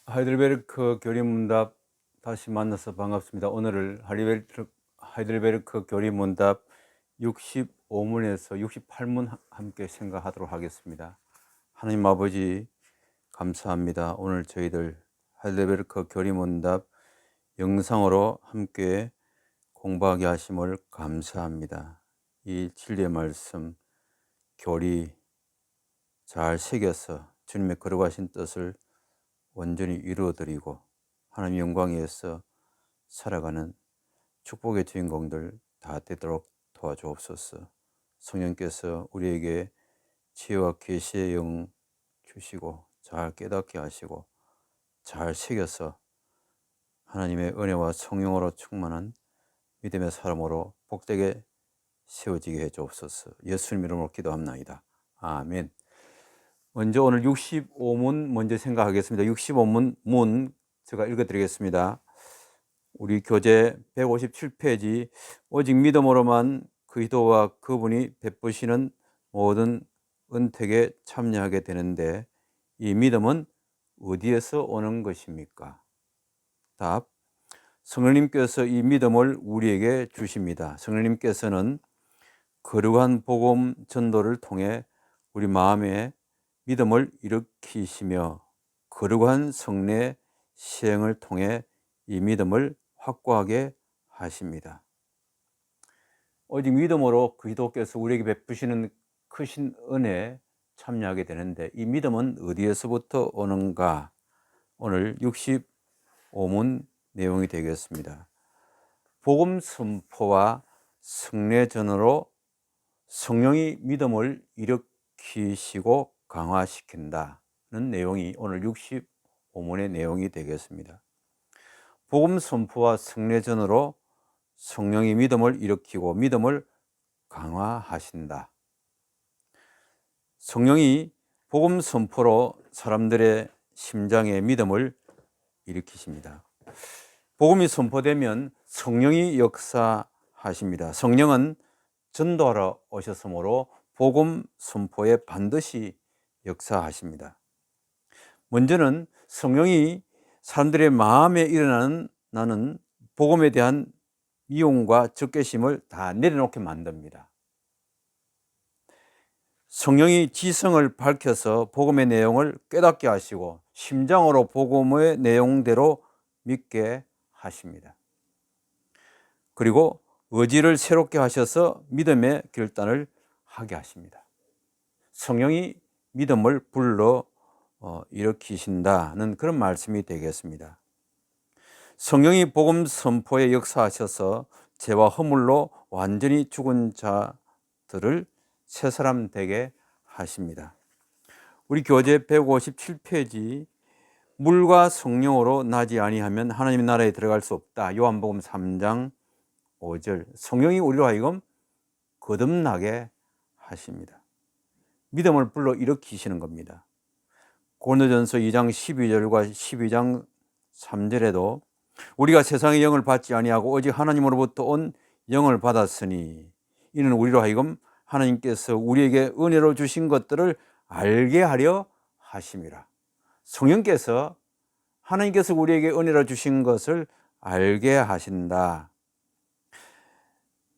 하이델베르크 교리문답 다시 만나서 반갑습니다. 오늘은 하이델베르크 교리문답 65문에서 68문 함께 생각하도록 하겠습니다. 하나님 아버지 감사합니다. 오늘 저희들 하이델베르크 교리문답 영상으로 함께 공부하게 하심을 감사합니다. 이 진리의 말씀 교리 잘 새겨서 주님의 거룩하신 뜻을 온전히 이루어드리고 하나님 영광 위에서 살아가는 축복의 주인공들 다 되도록 도와주옵소서. 성령께서 우리에게 지혜와 계시의 영 주시고 잘 깨닫게 하시고 잘 새겨서 하나님의 은혜와 성령으로 충만한 믿음의 사람으로 복되게 세워지게 해 주옵소서. 예수님 이름으로 기도합나이다. 아멘. 먼저 오늘 65문 먼저 생각하겠습니다. 65문 문 제가 읽어드리겠습니다. 우리 교재 157페이지 오직 믿음으로만 그리스도와 그분이 베푸시는 모든 은택에 참여하게 되는데 이 믿음은 어디에서 오는 것입니까? 답. 성령님께서 이 믿음을 우리에게 주십니다. 성령님께서는 거룩한 복음 전도를 통해 우리 마음에 믿음을 일으키시며 거룩한 성례 시행을 통해 이 믿음을 확고하게 하십니다. 오직 믿음으로 그리스도께서 우리에게 베푸시는 크신 은혜에 참여하게 되는데 이 믿음은 어디에서부터 오는가? 오늘 65문 내용이 되겠습니다. 복음 선포와 성례전으로 성령이 믿음을 일으키시고 강화시킨다는 내용이 오늘 65문의 내용이 되겠습니다. 복음 선포와 성례전으로 성령이 믿음을 일으키고 믿음을 강화하신다. 성령이 복음 선포로 사람들의 심장에 믿음을 일으키십니다. 복음이 선포되면 성령이 역사하십니다. 성령은 전도하러 오셨으므로 복음 선포에 반드시 역사하십니다. 먼저는 성령이 사람들의 마음에 일어나는 복음에 대한 미움과 적개심을 다 내려놓게 만듭니다. 성령이 지성을 밝혀서 복음의 내용을 깨닫게 하시고 심장으로 복음의 내용대로 믿게 하십니다. 그리고 의지를 새롭게 하셔서 믿음의 결단을 하게 하십니다. 성령이 믿음을 불러 일으키신다는 그런 말씀이 되겠습니다. 성령이 복음 선포에 역사하셔서 죄와 허물로 완전히 죽은 자들을 새 사람 되게 하십니다. 우리 교재 157페이지 물과 성령으로 나지 아니하면 하나님의 나라에 들어갈 수 없다. 요한복음 3장 5절. 성령이 우리로 하여금 거듭나게 하십니다. 믿음을 불러 일으키시는 겁니다. 고린도전서 2장 12절과 12장 3절에도 우리가 세상의 영을 받지 아니하고 오직 하나님으로부터 온 영을 받았으니 이는 우리로 하여금 하나님께서 우리에게 은혜로 주신 것들을 알게 하려 하심이라. 성령께서 하나님께서 우리에게 은혜로 주신 것을 알게 하신다.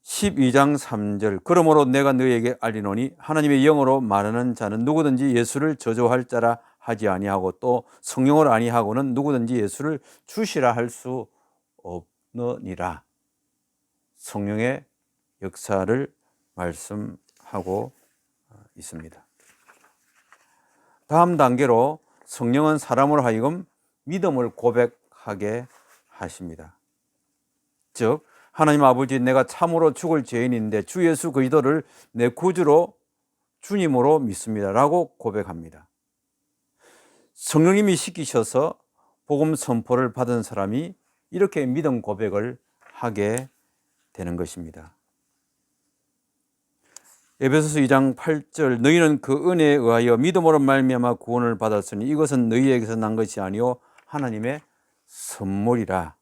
12장 3절 그러므로 내가 너희에게 알리노니 하나님의 영으로 말하는 자는 누구든지 예수를 저주할 자라 하지 아니하고 또 성령을 아니하고는 누구든지 예수를 주시라 할 수 없느니라. 성령의 역사를 말씀하고 있습니다. 다음 단계로 성령은 사람으로 하여금 믿음을 고백하게 하십니다. 즉 하나님 아버지 내가 참으로 죽을 죄인인데 주 예수 그리스도를 내 구주로 주님으로 믿습니다 라고 고백합니다. 성령님이 시키셔서 복음 선포를 받은 사람이 이렇게 믿음 고백을 하게 되는 것입니다. 에베소서 2장 8절 너희는 그 은혜에 의하여 믿음으로 말미암아 구원을 받았으니 이것은 너희에게서 난 것이 아니요 하나님의 선물이라.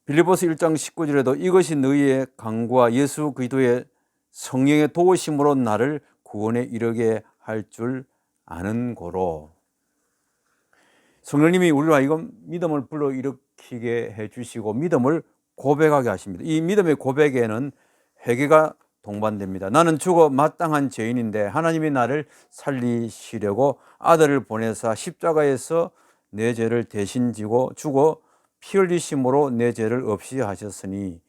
빌립보서 1장 19절에도 이것이 너희의 강구와 예수 그리스도의 성령의 도우심으로 나를 구원에 이르게 할 줄 아는 고로. 성령님이 우리로 하여금 믿음을 불러일으키게 해주시고 믿음을 고백하게 하십니다. 이 믿음의 고백에는 회개가 동반됩니다. 나는 죽어 마땅한 죄인인데 하나님이 나를 살리시려고 아들을 보내사 십자가에서 내 죄를 대신 지고 죽어 피 흘리심으로 내 죄를 없이 하셨으니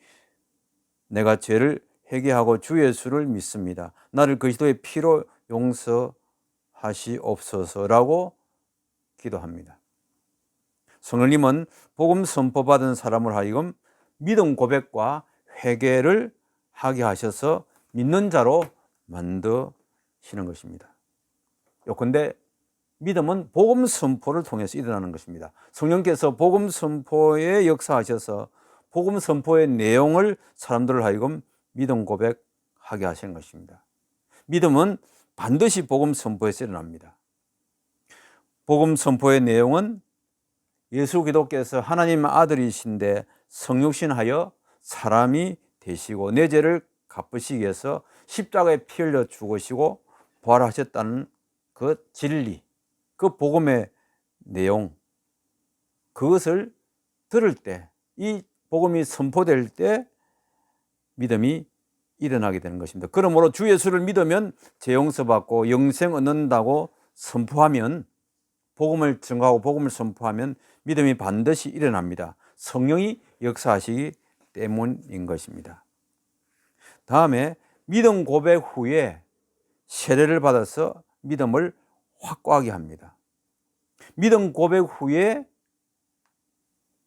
내가 죄를 회개하고 주 예수를 믿습니다. 나를 그리스도의 피로 용서하시옵소서라고 기도합니다. 성령님은 복음 선포받은 사람을 하여금 믿음 고백과 회개를 하게 하셔서 믿는 자로 만드시는 것입니다. 요컨대 믿음은 복음 선포를 통해서 일어나는 것입니다. 성령께서 복음 선포에 역사하셔서 복음 선포의 내용을 사람들을 하여금 믿음 고백하게 하시는 것입니다. 믿음은 반드시 복음 선포에서 일어납니다. 복음 선포의 내용은 예수 그리스도께서 하나님 아들이신데 성육신하여 사람이 되시고 내 죄를 갚으시기 위해서 십자가에 피 흘려 죽으시고 부활하셨다는 그 진리, 그 복음의 내용, 그것을 들을 때, 이 복음이 선포될 때 믿음이 일어나게 되는 것입니다. 그러므로 주 예수를 믿으면 죄 용서받고 영생 얻는다고 선포하면, 복음을 증거하고 복음을 선포하면 믿음이 반드시 일어납니다. 성령이 역사하시기 때문인 것입니다. 다음에 믿음 고백 후에 세례를 받아서 믿음을 확고하게 합니다. 믿음 고백 후에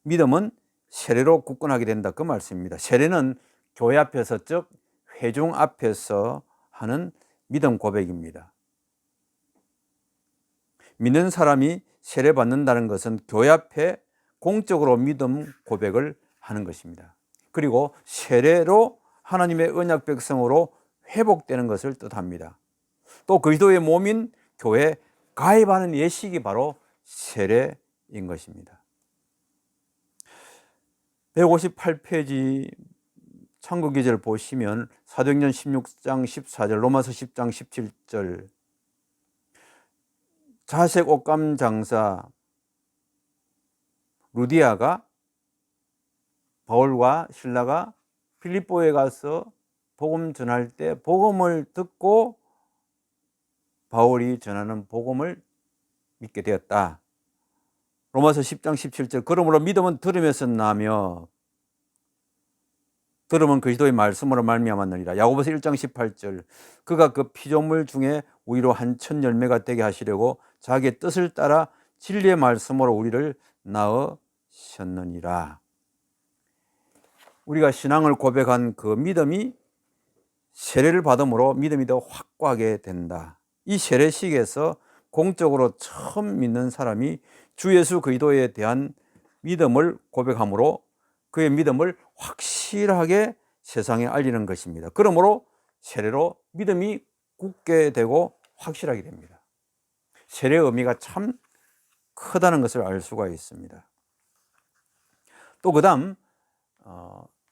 믿음은 세례로 굳건하게 된다, 그 말씀입니다. 세례는 교회 앞에서, 즉 회중 앞에서 하는 믿음 고백입니다. 믿는 사람이 세례 받는다는 것은 교회 앞에 공적으로 믿음 고백을 하는 것입니다. 그리고 세례로 하나님의 언약 백성으로 회복되는 것을 뜻합니다. 또 그리스도의 몸인 교회에 가입하는 예식이 바로 세례인 것입니다. 158페이지 창고기제를 보시면 사도행전 16장 14절, 로마서 10장 17절, 자색 옷감 장사 루디아가 바울과 실라가 필립보에 가서 복음 전할 때 복음을 듣고 바울이 전하는 복음을 믿게 되었다. 로마서 10장 17절, 그러므로 믿음은 들음에서 나며 들음은 그리스도의 말씀으로 말미암았느니라. 야고보서 1장 18절, 그가 그 피조물 중에 우리로 한 천 열매가 되게 하시려고 자기의 뜻을 따라 진리의 말씀으로 우리를 낳으셨느니라. 우리가 신앙을 고백한 그 믿음이 세례를 받음으로 믿음이 더 확고하게 된다. 이 세례식에서 공적으로 처음 믿는 사람이 주 예수 그리스도에 대한 믿음을 고백함으로 그의 믿음을 확실하게 세상에 알리는 것입니다. 그러므로 세례로 믿음이 굳게 되고 확실하게 됩니다. 세례의 의미가 참 크다는 것을 알 수가 있습니다. 또 그 다음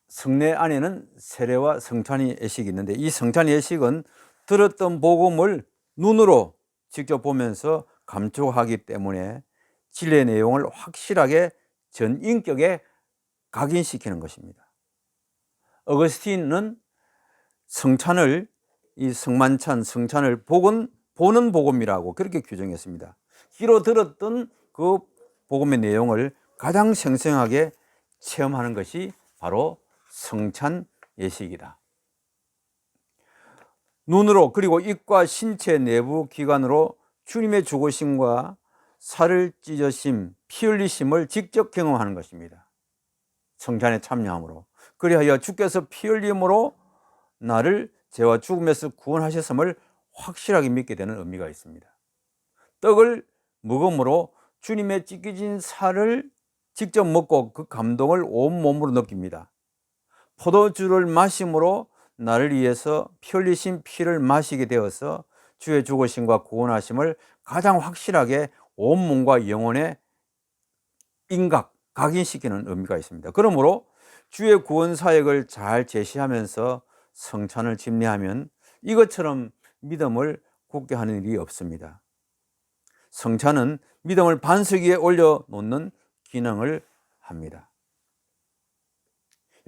성례 안에는 세례와 성찬이 예식이 있는데, 이 성찬 예식은 들었던 복음을 눈으로 직접 보면서 감촉하기 때문에 진리의 내용을 확실하게 전인격에 각인시키는 것입니다. 어거스틴은 성찬을, 이 성만찬, 성찬을 보는 복음이라고 그렇게 규정했습니다. 귀로 들었던 그 복음의 내용을 가장 생생하게 체험하는 것이 바로 성찬 예식이다. 눈으로, 그리고 입과 신체 내부 기관으로 주님의 죽으심과 살을 찢으심, 피 흘리심을 직접 경험하는 것입니다. 성찬에 참여함으로. 그리하여 주께서 피 흘림으로 나를 죄와 죽음에서 구원하셨음을 확실하게 믿게 되는 의미가 있습니다. 떡을 먹음으로 주님의 찢겨진 살을 직접 먹고 그 감동을 온몸으로 느낍니다. 포도주를 마심으로 나를 위해서 피 흘리신 피를 마시게 되어서 주의 죽으심과 구원하심을 가장 확실하게 온몸과 영혼에 각인시키는 의미가 있습니다. 그러므로 주의 구원 사역을 잘 제시하면서 성찬을 집례하면 이것처럼 믿음을 굳게 하는 일이 없습니다. 성찬은 믿음을 반석 위에 올려놓는 기능을 합니다.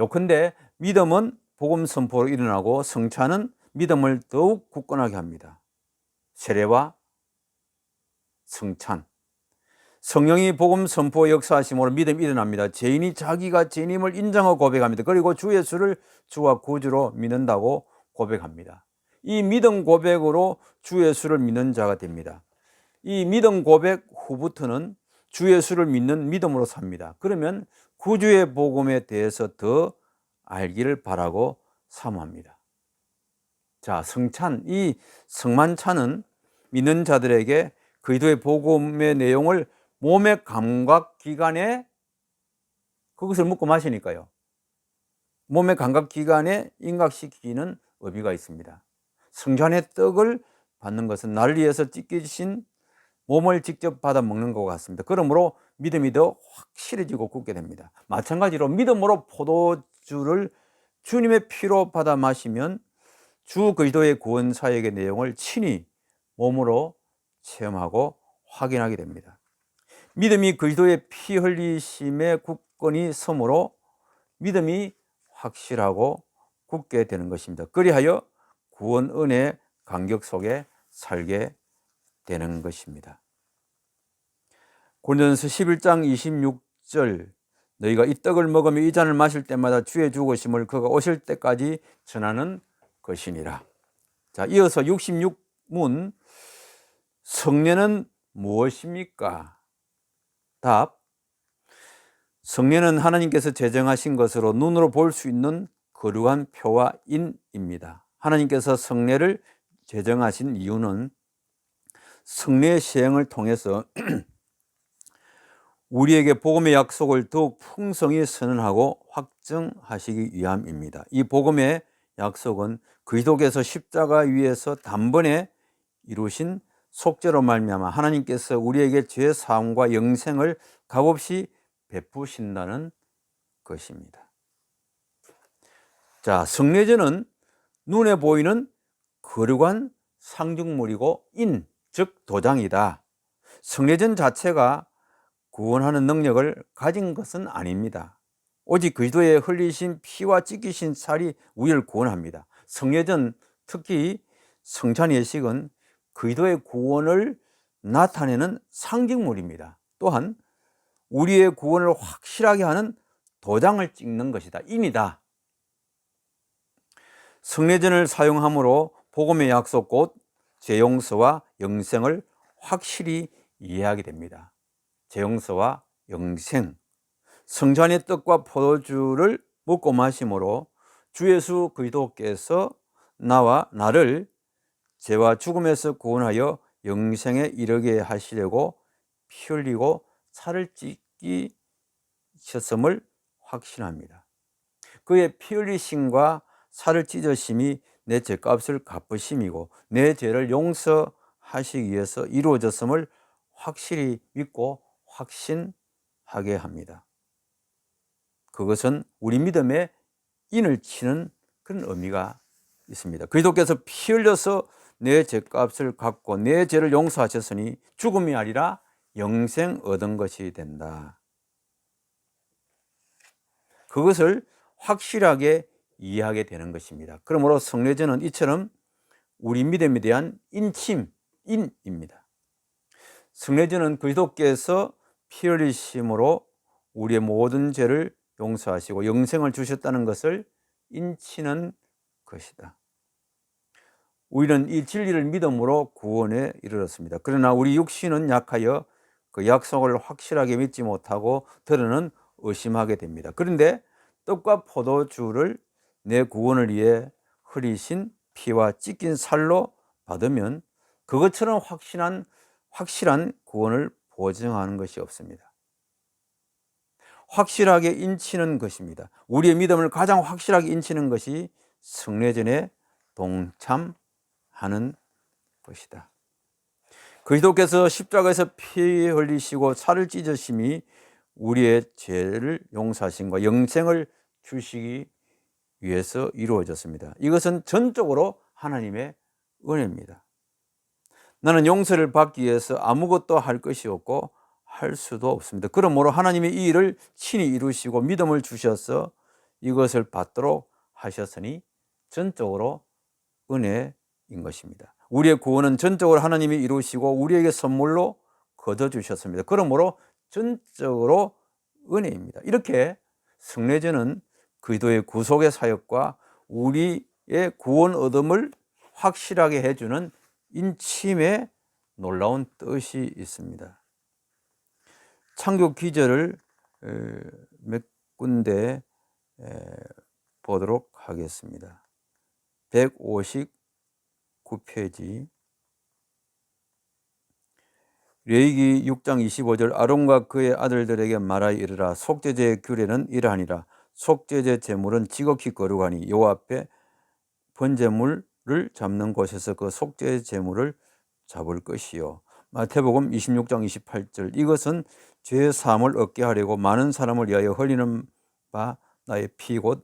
요컨대 믿음은 복음 선포로 일어나고 성찬은 믿음을 더욱 굳건하게 합니다. 세례와 성찬, 성령이 복음 선포 역사하심으로 믿음이 일어납니다. 죄인이 자기가 죄인임을 인정하고 고백합니다. 그리고 주 예수를 주와 구주로 믿는다고 고백합니다. 이 믿음 고백으로 주 예수를 믿는 자가 됩니다. 이 믿음 고백 후부터는 주 예수를 믿는 믿음으로 삽니다. 그러면 구주의 복음에 대해서 더 알기를 바라고 사모합니다. 자, 성찬, 이 성만찬은 믿는 자들에게 그리스도의 복음의 내용을 몸의 감각기관에 그것을 묻고 마시니까요. 몸의 감각기관에 인각시키는 의미가 있습니다. 성찬의 떡을 받는 것은 나를 위해서 찢기신 몸을 직접 받아 먹는 것 같습니다. 그러므로 믿음이 더 확실해지고 굳게 됩니다. 마찬가지로 믿음으로 포도주를 주님의 피로 받아 마시면 주 그리스도의 구원 사역의 내용을 친히 몸으로 체험하고 확인하게 됩니다. 믿음이 그리스도의 피 흘리심에 굳건히 서므로 믿음이 확실하고 굳게 되는 것입니다. 그리하여 구원 은혜의 감격 속에 살게 되는 것입니다. 고린도전서 11장 26절 너희가 이 떡을 먹으며 이 잔을 마실 때마다 주의 죽으심을 그가 오실 때까지 전하는 것이니라. 자, 이어서 66문 성례는 무엇입니까? 답. 성례는 하나님께서 제정하신 것으로 눈으로 볼 수 있는 거룩한 표와 인입니다. 하나님께서 성례를 제정하신 이유는 성례의 시행을 통해서 우리에게 복음의 약속을 더욱 풍성히 선언하고 확증하시기 위함입니다. 이 복음의 약속은 그리스도께서 십자가 위에서 단번에 이루신 속죄로 말미암아 하나님께서 우리에게 죄 사함과 영생을 값없이 베푸신다는 것입니다. 자, 성례제는 눈에 보이는 거룩한 상징물이고 즉 도장이다. 성례전 자체가 구원하는 능력을 가진 것은 아닙니다. 오직 그리스도의 흘리신 피와 찢기신 살이 우리를 구원합니다. 성례전, 특히 성찬 예식은 그리스도의 구원을 나타내는 상징물입니다. 또한 우리의 구원을 확실하게 하는 도장을 찍는 것이다. 인이다. 성례전을 사용함으로 복음의 약속 곧 죄용서와 영생을 확실히 이해하게 됩니다. 죄용서와 영생, 성찬의 떡과 포도주를 먹고 마심으로 주 예수 그리스도께서 나를 죄와 죽음에서 구원하여 영생에 이르게 하시려고 피 흘리고 살을 찢기셨음을 확신합니다. 그의 피 흘리심과 살을 찢으심이 내 죄값을 갚으심이고 내 죄를 용서하시기 위해서 이루어졌음을 확실히 믿고 확신하게 합니다. 그것은 우리 믿음에 인을 치는 그런 의미가 있습니다. 그리스도께서 피 흘려서 내 죄값을 갚고 내 죄를 용서하셨으니 죽음이 아니라 영생 얻은 것이 된다. 그것을 확실하게 이해하게 되는 것입니다. 그러므로 성례제는 이처럼 우리 믿음에 대한 인입니다. 성례제는 그리스도께서 피 흘리심으로 우리의 모든 죄를 용서하시고 영생을 주셨다는 것을 인치는 것이다. 우리는 이 진리를 믿음으로 구원에 이르렀습니다. 그러나 우리 육신은 약하여 그 약속을 확실하게 믿지 못하고 더러는 의심하게 됩니다. 그런데 떡과 포도주를 내 구원을 위해 흘리신 피와 찢긴 살로 받으면 그것처럼 확실한 구원을 보증하는 것이 없습니다. 확실하게 인치는 것입니다. 우리의 믿음을 가장 확실하게 인치는 것이 성례전에 동참하는 것이다. 그리스도께서 십자가에서 피 흘리시고 살을 찢으심이 우리의 죄를 용서하심과 영생을 주시기 위해서 이루어졌습니다. 이것은 전적으로 하나님의 은혜입니다. 나는 용서를 받기 위해서 아무것도 할 것이 없고 할 수도 없습니다. 그러므로 하나님이 이 일을 친히 이루시고 믿음을 주셔서 이것을 받도록 하셨으니 전적으로 은혜인 것입니다. 우리의 구원은 전적으로 하나님이 이루시고 우리에게 선물로 거둬주셨습니다. 그러므로 전적으로 은혜입니다. 이렇게 성례제는 그리스도의 구속의 사역과 우리의 구원 얻음을 확실하게 해주는 인침의 놀라운 뜻이 있습니다. 창조 기절을 몇 군데 보도록 하겠습니다. 159페이지 레위기 6장 25절 아론과 그의 아들들에게 말하여 이르라 속죄제의 규례는 이러하니라 속죄제 제물은 지극히 거룩하니 여호와 앞에 번제물을 잡는 곳에서 그 속죄 제물을 잡을 것이요. 마태복음 26장 28절 이것은 죄 사함을 얻게 하려고 많은 사람을 위하여 흘리는 바 나의 피 곧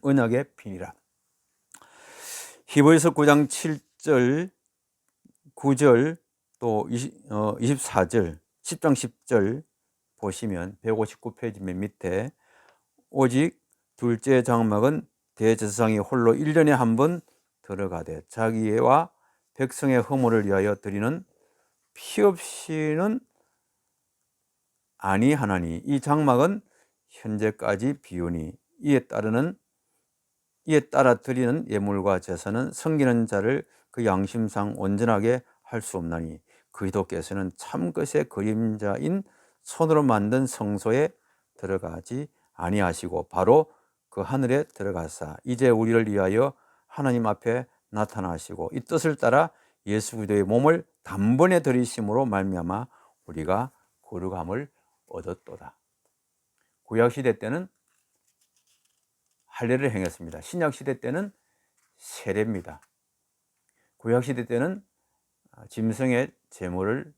언약의 피니라. 히브리서 9장 7절 9절 또 24절 10장 10절 보시면 159페이지 맨 밑에 오직 둘째 장막은 대제사장이 홀로 1년에 한 번 들어가되 자기와 백성의 허물을 위하여 드리는 피 없이는 아니하나니 이 장막은 현재까지 비우니 이에 따라 드리는 예물과 제사는 섬기는 자를 그 양심상 온전하게 할 수 없나니 그리스도께서는 참것의 그림자인 손으로 만든 성소에 들어가지 아니하시고 바로 그 하늘에 들어가사 이제 우리를 위하여 하나님 앞에 나타나시고 이 뜻을 따라 예수 그리스도의 몸을 단번에 들이심으로 말미암아 우리가 거룩함을 얻었도다. 구약 시대 때는 할례를 행했습니다. 신약 시대 때는 세례입니다. 구약 시대 때는 짐승의 제물을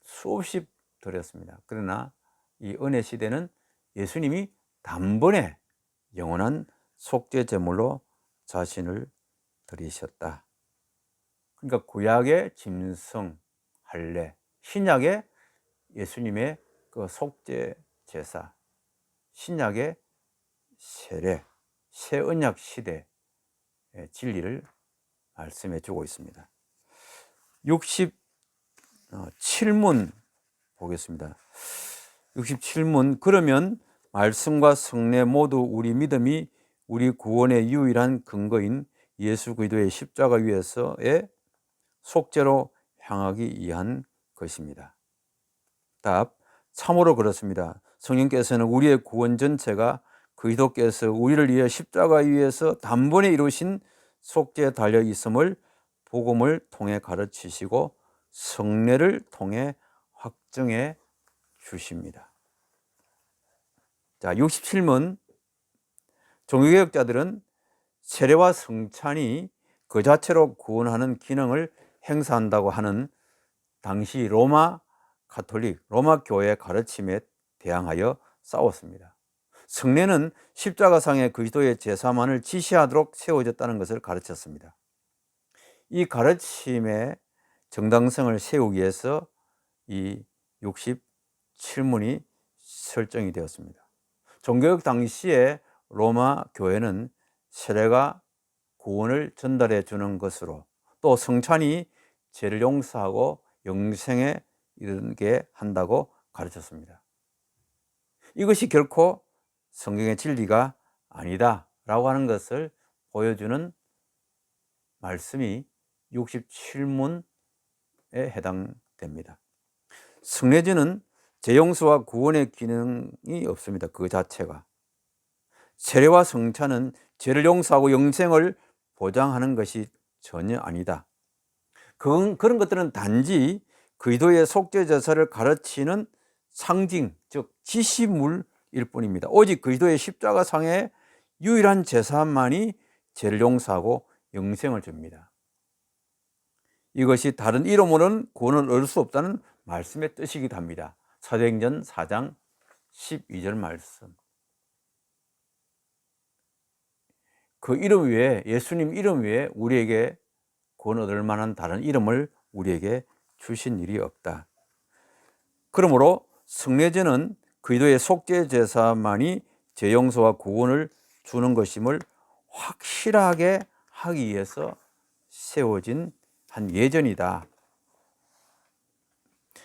수없이 드렸습니다. 그러나 이 은혜 시대는 예수님이 단번에 영원한 속죄 제물로 자신을 드리셨다. 그러니까 구약의 짐승 할례, 신약의 예수님의 그 속죄 제사, 신약의 세례, 새 언약 시대의 진리를 말씀해 주고 있습니다. 67문 보겠습니다. 67문 그러면 말씀과 성례 모두 우리 믿음이 우리 구원의 유일한 근거인 예수 그리스도의 십자가 위에서의 속죄로 향하기 위한 것입니다. 답, 참으로 그렇습니다. 성령께서는 우리의 구원 전체가 그리스도께서 우리를 위해 십자가 위에서 단번에 이루신 속죄에 달려 있음을 복음을 통해 가르치시고 성례를 통해 확증해 주십니다. 자, 67문 종교개혁자들은 세례와 성찬이 그 자체로 구원하는 기능을 행사한다고 하는 당시 로마 가톨릭, 로마 교회의 가르침에 대항하여 싸웠습니다. 성례는 십자가상의 그리스도의 제사만을 지시하도록 세워졌다는 것을 가르쳤습니다. 이 가르침의 정당성을 세우기 위해서 이 67문이 설정이 되었습니다. 종교개혁 당시에 로마 교회는 세례가 구원을 전달해 주는 것으로 또 성찬이 죄를 용서하고 영생에 이르게 한다고 가르쳤습니다. 이것이 결코 성경의 진리가 아니다라고 하는 것을 보여주는 말씀이 67문에 해당됩니다. 성례제는 죄용서와 구원의 기능이 없습니다. 그 자체가. 세례와 성찬은 죄를 용서하고 영생을 보장하는 것이 전혀 아니다. 그런 것들은 단지 그리스도의 속죄 제사를 가르치는 상징, 즉 지시물일 뿐입니다. 오직 그리스도의 십자가상의 유일한 제사만이 죄를 용서하고 영생을 줍니다. 이것이 다른 이름으로는 구원을 얻을 수 없다는 말씀의 뜻이기도 합니다. 사도행전 4장 12절 말씀. 그 이름 외에 예수님 이름 외에 우리에게 구원 얻을 만한 다른 이름을 우리에게 주신 일이 없다. 그러므로 성례제는 그리스도의 속죄 제사만이 죄 용서와 구원을 주는 것임을 확실하게 하기 위해서 세워진 한 예전이다.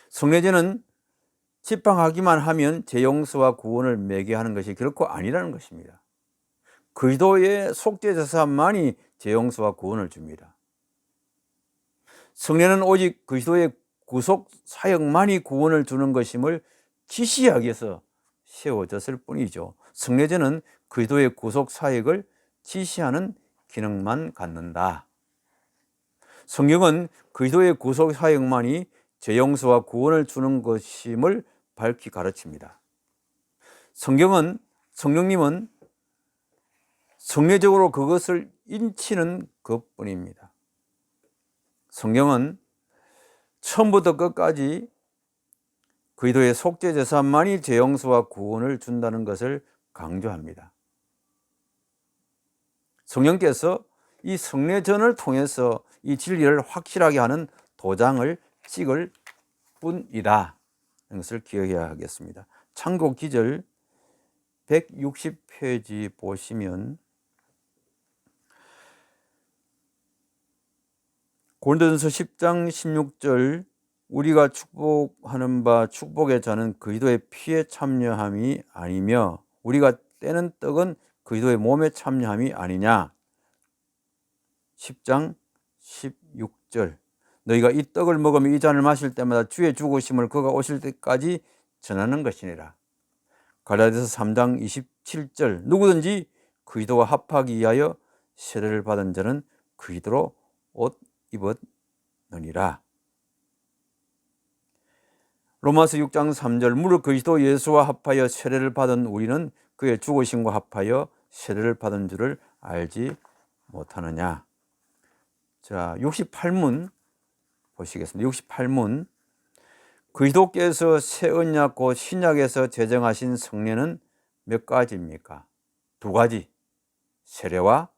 성례제는 집행하기만 하면 죄 용서와 구원을 맺게 하는 것이 결코 아니라는 것입니다. 그리스도의 속죄 제사만이 죄 용서와 구원을 줍니다. 성례는 오직 그리스도의 구속 사역만이 구원을 주는 것임을 지시하기 위해서 세워졌을 뿐이죠. 성례제는 그리스도의 구속 사역을 지시하는 기능만 갖는다. 성경은 그리스도의 구속 사역만이 죄 용서와 구원을 주는 것임을 밝히 가르칩니다. 성령님은 성례적으로 그것을 인치는 것뿐입니다. 성경은 처음부터 끝까지 그리스도의 속죄 제사만이 죄 용서와 구원을 준다는 것을 강조합니다. 성령께서 이 성례전을 통해서 이 진리를 확실하게 하는 도장을 찍을 뿐이다. 이것을 기억해야 하겠습니다. 참고 기절 160페이지 보시면 고린도전서 10장 16절 우리가 축복하는 바 축복의 자는 그리스도의 피에 참여함이 아니며 우리가 떼는 떡은 그리스도의 몸에 참여함이 아니냐. 10장 16절 너희가 이 떡을 먹으며 이 잔을 마실 때마다 주의 죽으심을 그가 오실 때까지 전하는 것이니라. 갈라디아서 3장 27절 누구든지 그리스도와 합하기 위하여 세례를 받은 자는 그리스도로 옷 입었느니라. 로마서 6장 3절 무릇 그리스도 예수와 합하여 세례를 받은 우리는 그의 죽으심과 합하여 세례를 받은 줄을 알지 못하느냐. 자, 68문 보시겠습니다. 68문 그리스도께서 새 언약 곧 신약에서 제정하신 성례는 몇 가지입니까? 두 가지. 세례와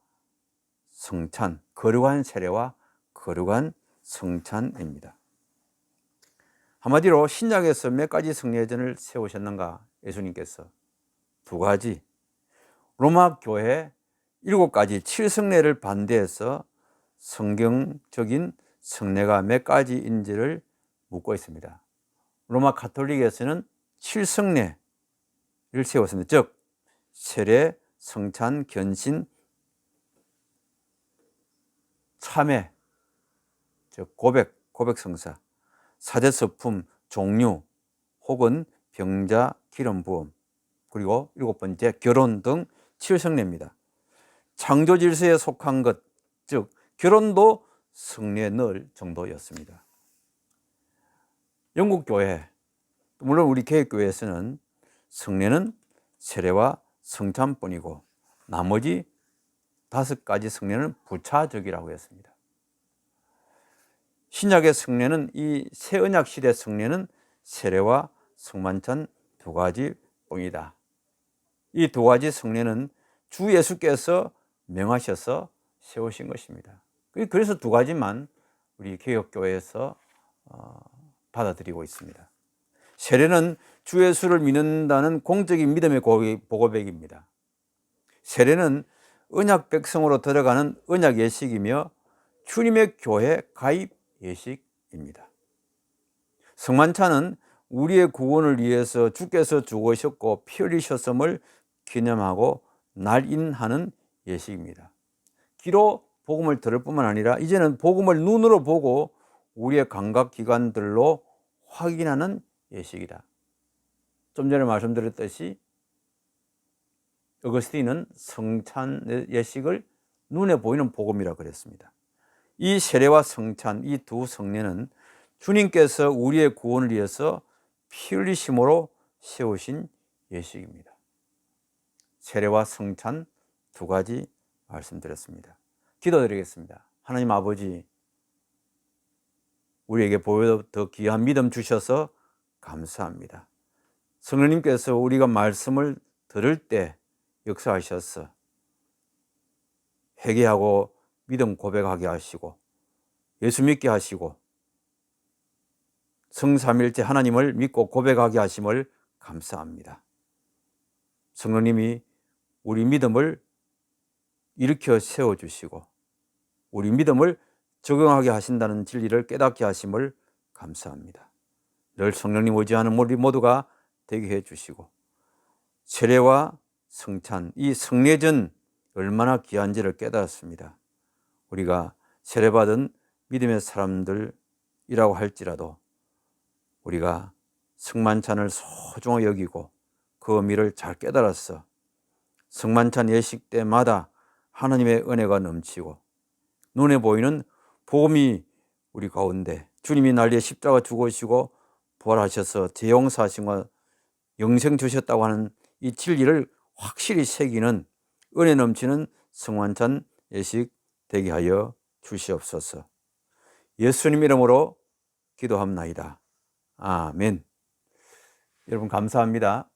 성찬, 거룩한 세례와 거룩한 성찬입니다. 한마디로 신약에서 몇 가지 성례전을 세우셨는가? 예수님께서 두 가지. 로마 교회 7가지 7성례를 반대해서 성경적인 성례가 몇 가지인지를 묻고 있습니다. 로마 가톨릭에서는 7성례를 세웠습니다. 즉 세례, 성찬, 견신, 참회, 즉 고백 성사, 사제서품, 종류 혹은 병자 기름 부음, 그리고 7번째 결혼 등 7성례입니다. 창조 질서에 속한 것, 즉 결혼도 성례에 넣을 정도였습니다. 영국 교회, 물론 우리 개혁교회에서는 성례는 세례와 성찬뿐이고 나머지 5가지 성례는 부차적이라고 했습니다. 신약의 성례는 이 새 언약 시대 성례는 세례와 성만찬 2가지 뿐이다. 이 2가지 성례는 주 예수께서 명하셔서 세우신 것입니다. 그래서 2가지만 우리 개혁교회에서 받아들이고 있습니다. 세례는 주 예수를 믿는다는 공적인 믿음의 보고백입니다. 세례는 언약 백성으로 들어가는 언약 예식이며 주님의 교회 가입 예식입니다. 성만찬은 우리의 구원을 위해서 주께서 죽으셨고 피 흘리셨음을 기념하고 날인하는 예식입니다. 귀로 복음을 들을 뿐만 아니라 이제는 복음을 눈으로 보고 우리의 감각기관들로 확인하는 예식이다. 좀 전에 말씀드렸듯이 어거스틴은 성찬 예식을 눈에 보이는 복음이라고 그랬습니다. 이 세례와 성찬, 이 두 성례는 주님께서 우리의 구원을 위해서 피 흘리심으로 세우신 예식입니다. 세례와 성찬 2가지 말씀드렸습니다. 기도드리겠습니다. 하나님 아버지, 우리에게 보여 더 귀한 믿음 주셔서 감사합니다. 성령님께서 우리가 말씀을 들을 때 역사하셔서 회개하고 믿음 고백하게 하시고 예수 믿게 하시고 성삼일체 하나님을 믿고 고백하게 하심을 감사합니다. 성령님이 우리 믿음을 일으켜 세워주시고 우리 믿음을 적용하게 하신다는 진리를 깨닫게 하심을 감사합니다. 늘 성령님 의지하는 우리 모두가 되게 해주시고 세례와 성찬, 이 성례전 얼마나 귀한지를 깨달았습니다. 우리가 세례받은 믿음의 사람들이라고 할지라도 우리가 성만찬을 소중히 여기고 그 의미를 잘 깨달아서 성만찬 예식 때마다 하나님의 은혜가 넘치고 눈에 보이는 복음이 우리 가운데 주님이 날리에 십자가 죽으시고 부활하셔서 재용사하심과 영생 주셨다고 하는 이 진리를 확실히 새기는 은혜 넘치는 성만찬 예식 되게 하여 주시옵소서. 예수님 이름으로 기도합나이다. 아멘. 여러분 감사합니다.